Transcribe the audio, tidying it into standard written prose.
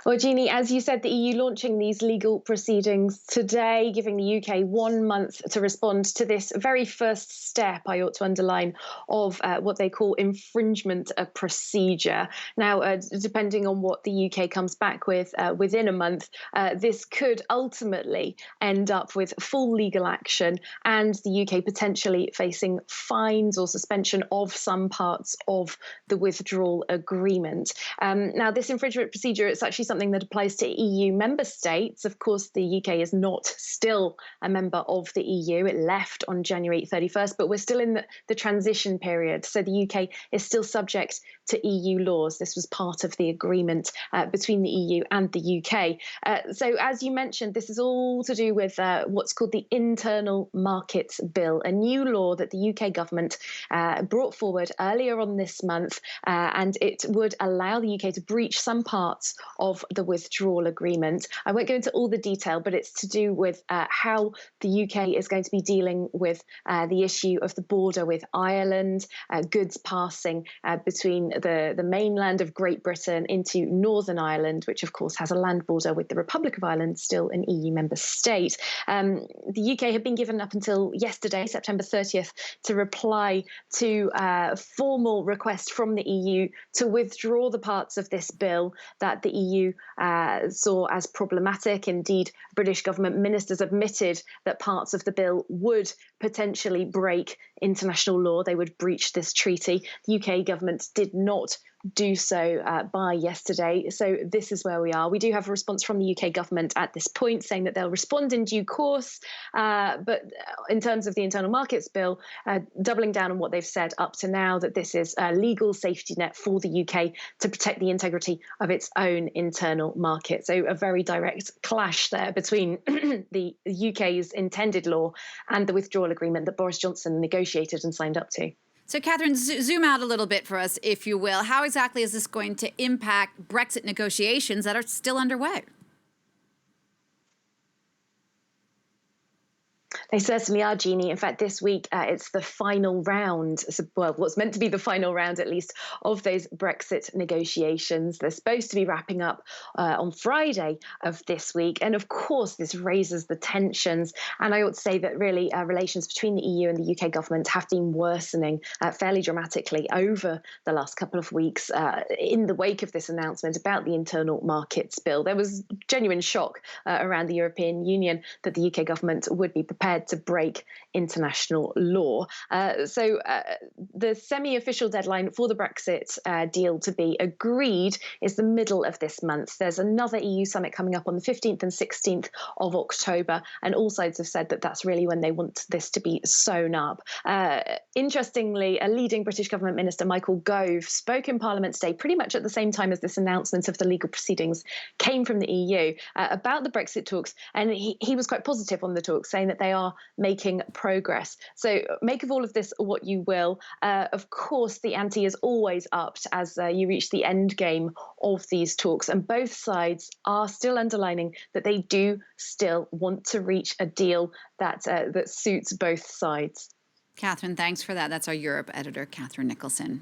Well, Jeannie, as you said, the EU launching these legal proceedings today, giving the UK 1 month to respond to this very first step, I ought to underline, of what they call infringement procedure. Now, depending on what the UK comes back with within a month, this could ultimately end up with full legal action and the UK potentially facing fines or suspension of some parts of the withdrawal agreement. Now, this infringement procedure is actually something that applies to EU member states. Of course, the UK is not still a member of the EU. It left on January 31st, but we're still in the transition period. So the UK is still subject to EU laws. This was part of the agreement between the EU and the UK. So as you mentioned, this is all to do with what's called the Internal Markets Bill, a new law that the UK government brought forward earlier on this month, and it would allow the UK to breach some parts of the withdrawal agreement. I won't go into all the detail, but it's to do with how the UK is going to be dealing with the issue of the border with Ireland, goods passing between the mainland of Great Britain into Northern Ireland, which of course has a land border with the Republic of Ireland, still an EU member state. The UK had been given up until yesterday, September 30th, to reply to a formal request from the EU to withdraw the parts of this bill that the EU saw as problematic. Indeed, British government ministers admitted that parts of the bill would potentially break international law. They would breach this treaty. The UK government did not do so by yesterday. So this is where we are. We do have a response from the UK government at this point saying that they'll respond in due course. But in terms of the Internal Markets Bill, doubling down on what they've said up to now, that this is a legal safety net for the UK to protect the integrity of its own internal market. So a very direct clash there between the UK's intended law and the withdrawal agreement that Boris Johnson negotiated and signed up to. So, Catherine, zoom out a little bit for us, if you will. How exactly is this going to impact Brexit negotiations that are still underway? They certainly are, Jeannie. In fact, this week it's the final round, well, what's meant to be the final round, at least, of those Brexit negotiations. They're supposed to be wrapping up on Friday of this week. And of course, this raises the tensions. And I ought to say that really relations between the EU and the UK government have been worsening fairly dramatically over the last couple of weeks in the wake of this announcement about the Internal Markets Bill. There was genuine shock around the European Union that the UK government would be prepared to break international law. So the semi-official deadline for the Brexit deal to be agreed is the middle of this month. There's another EU summit coming up on the 15th and 16th of October, and all sides have said that that's really when they want this to be sewn up. Interestingly, a leading British government minister, Michael Gove, spoke in Parliament today pretty much at the same time as this announcement of the legal proceedings came from the EU about the Brexit talks, and he was quite positive on the talks, saying that they are making progress. So make of all of this what you will. Of course, the ante is always upped as you reach the end game of these talks, and both sides are still underlining that they do still want to reach a deal that suits both sides. Catherine, thanks for that. That's our Europe editor, Catherine Nicholson.